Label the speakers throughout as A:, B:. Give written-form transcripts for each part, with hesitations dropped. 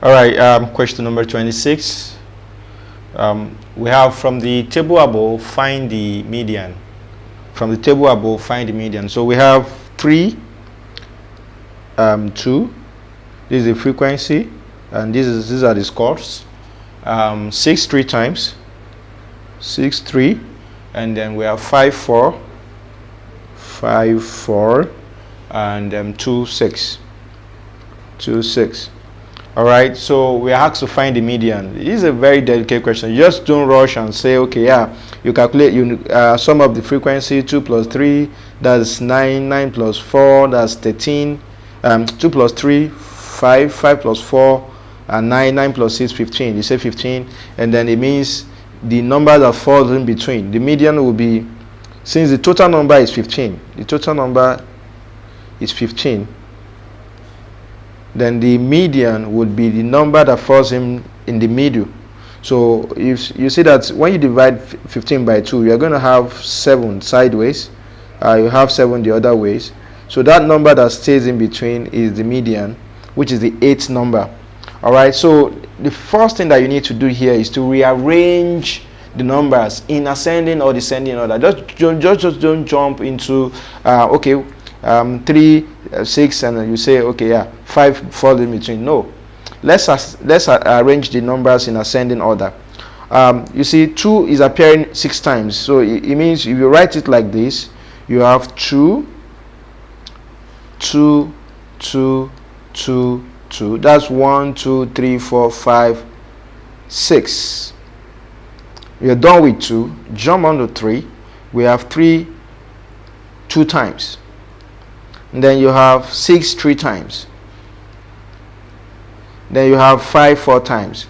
A: All right, question number 26. We have from the table above, find the median. From the table above, find the median. So we have 3, 2. This is the frequency, and these are the scores. 6 3 times, 6 3, and then we have 5 4, 5 4, and 2 6, 2 6. All right, so we are asked to find the median. This is a very delicate question. Just don't rush and say, okay, yeah, you calculate, sum of the frequency. 2 plus 3, that's 9, 9 plus 4, that's 13, 2 plus 3, 5, 5 plus 4, and 9, 9 plus 6, 15. You say 15, and then it means the number that falls in between. The median will be, since the total number is 15, the total number is 15, then the median would be the number that falls in the middle. So if you see that when you divide 15 by 2, you're going to have 7 sideways, you have 7 the other ways. So that number that stays in between is the median, which is the 8th number. All right, so the first thing that you need to do here is to rearrange the numbers in ascending or descending order. Just don't jump into 3 6, and then you say, okay, yeah, 5 fall in between. No, let's arrange the numbers in ascending order. You see 2 is appearing 6 times, so it means if you write it like this, you have 2 2 2 2 2. That's 1 2 3 4 5 6. You're done with 2. Jump on to 3. We have 3 2 times. And then you have 6 3 times. Then you have 5 4 times.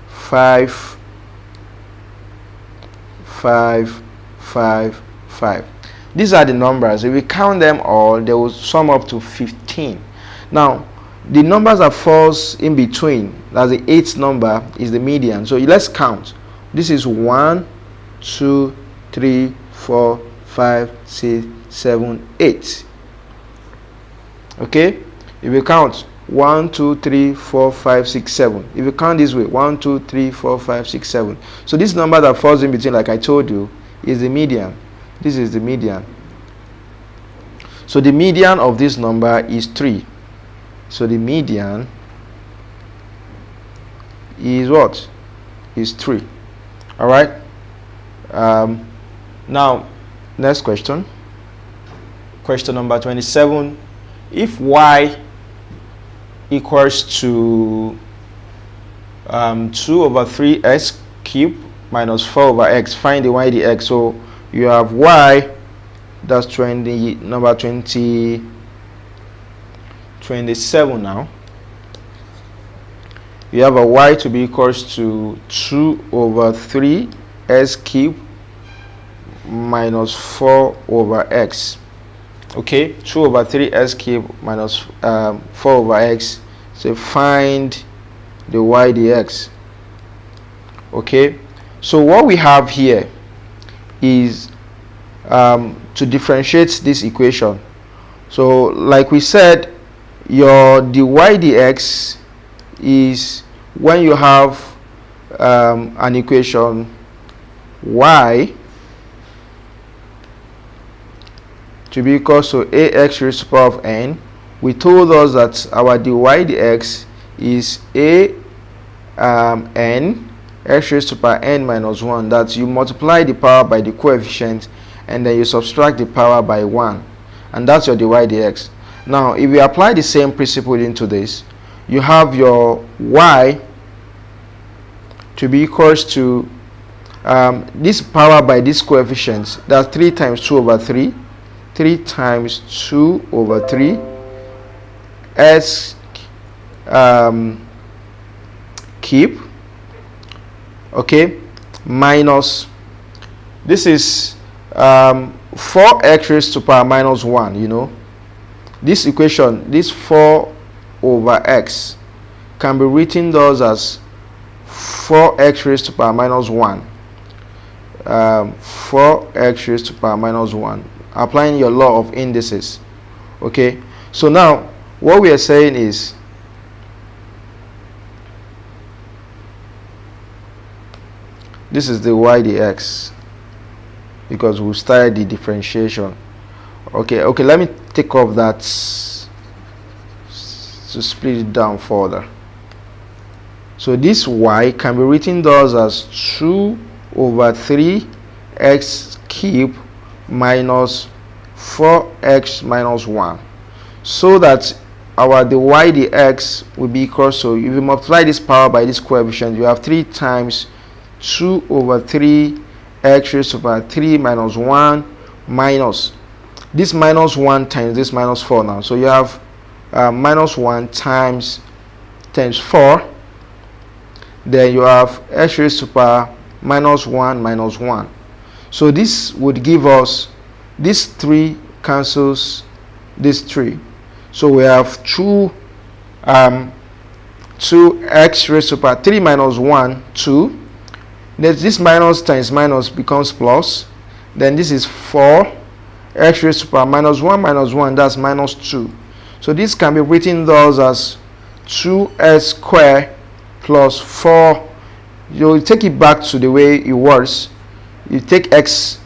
A: 5 5 5 5. These are the numbers. If we count them all, they will sum up to 15. Now, the numbers that falls in between, that's the 8th number, is the median. So let's count. This is 1 2 3 4 5 6 7 8. Okay, if you count 1 2 3 4 5 6 7, if you count this way, 1 2 3 4 5 6 7, so this number that falls in between, like I told you, is the median. This is the median. So the median of this number is 3. So the median is what? Is 3. All right. Now, next question. Question number 27. If y equals to 2 over 3x cubed minus 4 over x, find the y dx. So you have y, that's 27 now. You have a y to be equals to 2 over 3x cubed minus 4 over x. Okay, 2 over 3x cubed minus 4 over x. So find the y dx. Okay, so what we have here is to differentiate this equation. So like we said, your dy dx is when you have an equation y to be equal to ax raised to the power of n. We told us that our dy dx is n x raised to the power n minus 1. That you multiply the power by the coefficient and then you subtract the power by 1, and that's your dy dx. Now if we apply the same principle into this, you have your y to be equals to this power by this coefficient. That's 3 times 2 over 3. 3 times 2 over 3 s cube, okay, minus, this is 4x raised to power minus 1. You know, this equation, this 4 over x can be written thus as 4x raised to power minus 1. 4x raised to power minus 1, applying your law of indices. Okay, so now what we are saying is This is the y dx, because we started the differentiation. Okay, let me take off that to split it down further. So this y can be written thus as 2 over 3 x cubed minus 4x minus 1, so that the y dx will be equal to, if you multiply this power by this coefficient, you have 3 times 2 over 3 x raised to the power 3 minus 1 minus this minus 1 times this minus 4 now. So you have minus 1 times 4, then you have x raised to the power minus 1 minus 1. So this would give us, this 3 cancels this 3. So we have 2 x raised to the power 3 minus 1, 2. Then this minus times minus becomes plus. Then this is 4 x raised to the power minus 1, that's minus 2. So this can be written thus as 2x squared plus 4. You'll take it back to the way it was. You take x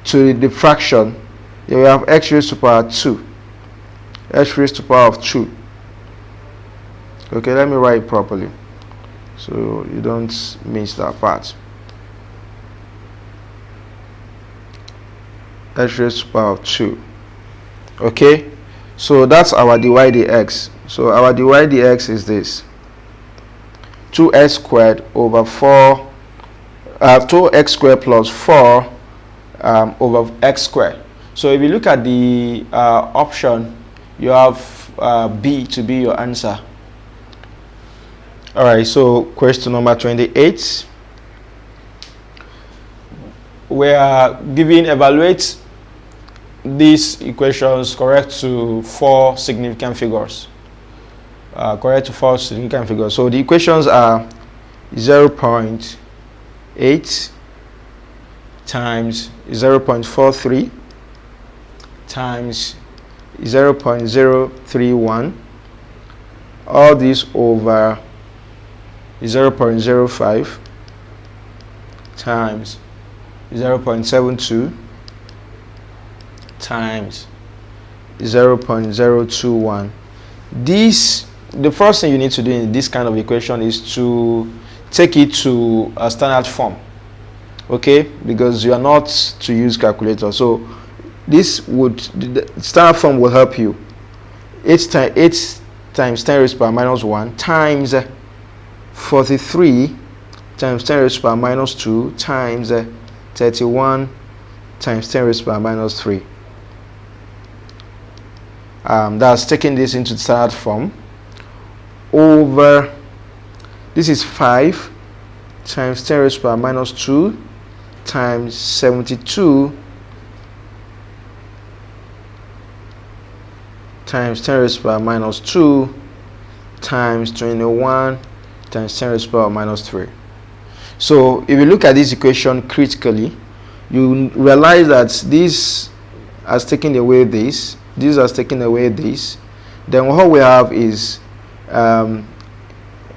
A: to the fraction, you have x raised to the power 2. X raised to the power of 2. Okay, let me write it properly so you don't miss that part. X raised to the power of 2. Okay, so that's our dy dx. So our dy dx is this: 2x squared over 4, 2x squared plus 4 over x squared. So if you look at the option, you have B to be your answer. Alright, so question number 28. We are given, evaluate these equations correct to 4 significant figures. Correct to 4 significant figures. So the equations are 0.8 times 0.43 times 0.031, all this over 0.05 times 0.72 times 0.021. This, the first thing you need to do in this kind of equation is to take it to a standard form, okay, because you are not to use calculator. So this would, the standard form will help you. 8 times 10 raised to the power minus 1 times 43 times 10 raised to the power minus 2 times 31 times 10 raised to the power minus 3. That's taking this into the standard form, over, this is 5 times 10 raised to the power minus 2 times 72 times 10 raised to the power minus 2 times 21 times 10 raised to the power minus 3. So if you look at this equation critically, you realize that this has taken away this has taken away this. Then what we have is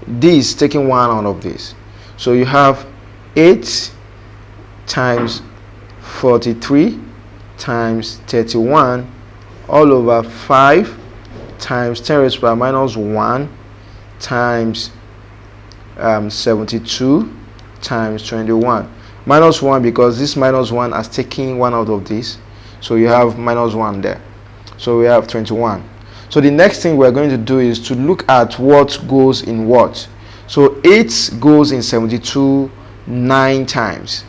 A: this taking one out of this. So you have 8 times 43 times 31 all over 5 times 10 raised to the power minus 1 times 72 times 21. Minus 1 because this minus 1 has taken one out of this. So you have minus 1 there. So we have 21. So the next thing we're going to do is to look at what goes in what. So 8 goes in 72 9 times.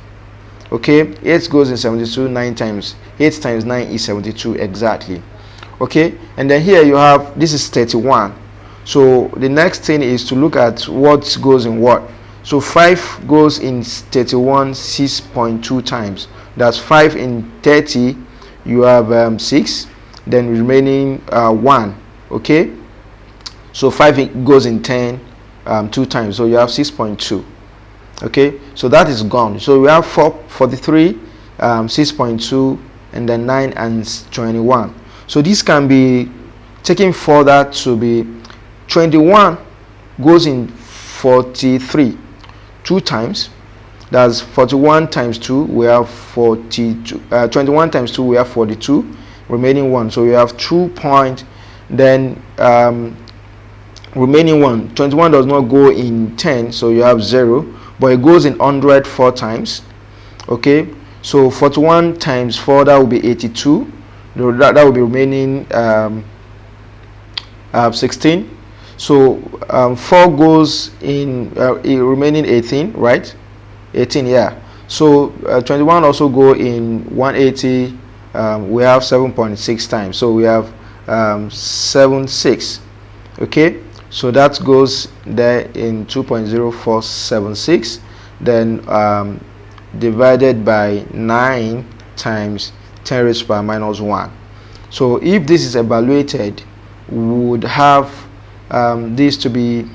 A: Okay, 8 goes in 72 9 times. 8 times 9 is 72 exactly. Okay, and then here you have, this is 31. So the next thing is to look at what goes in what. So 5 goes in 31 6.2 times. That's 5 in 30. You have 6. Then remaining 1. Okay, so 5 goes in 10 2 times, so you have 6.2. okay, so that is gone. So we have 43 6.2 and then 9 and 21. So this can be taken further to be 21 goes in 43 2 times, That's 41 times 2, we have 42. 21 times 2, we have 42. Remaining 1, so we have 2 point. Then remaining 1. 21 does not go in 10, so you have 0, but it goes in 100 4 times. Okay, so 41 times 4, that will be 82. That will be remaining 16. So 4 goes in remaining 18, right? 18, yeah. So 21 also go in 180. We have 7.6 times, so we have 76. Okay, so that goes there in 2.0476. Then divided by 9 times 10 raised to the power minus 1. So if this is evaluated, we would have this to be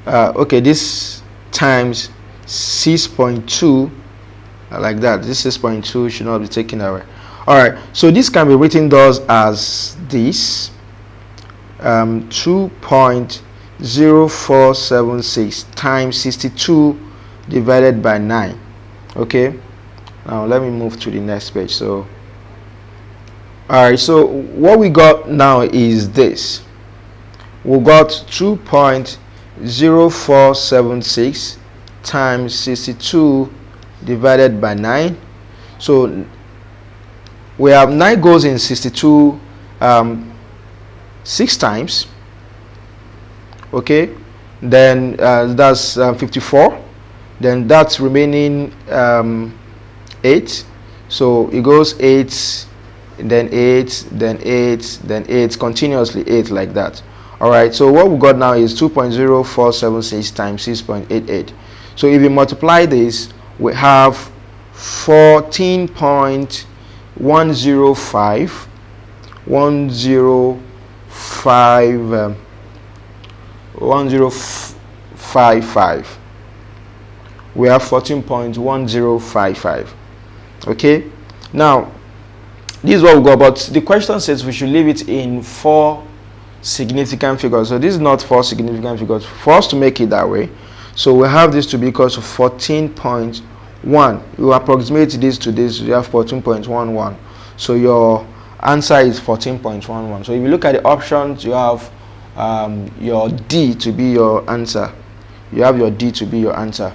A: okay, this times 6.2, like that. This 6.2 should not be taken away. All right, so this can be written thus as this 2.0476 times 62 divided by 9. Okay, now let me move to the next page. So all right, so what we got now is this. We got 2.0476 times 62 divided by 9. So we have 9 goes in 62 6 times. Okay, then that's 54. Then that's remaining 8. So it goes 8, then 8, then 8, then 8, continuously 8, like that. All right, so what we got now is 2.0476 times 6.88. So if you multiply this, we have 14.105 1055. We have 14.1055. Okay, now this is what we got, but the question says we should leave it in 4 significant figures. So this is not 4 significant figures. For us to make it that way, so we have this to be equal to 14.1. You approximate this to this, you have 14.11. So your answer is 14.11. So if you look at the options, you have your D to be your answer. You have your D to be your answer.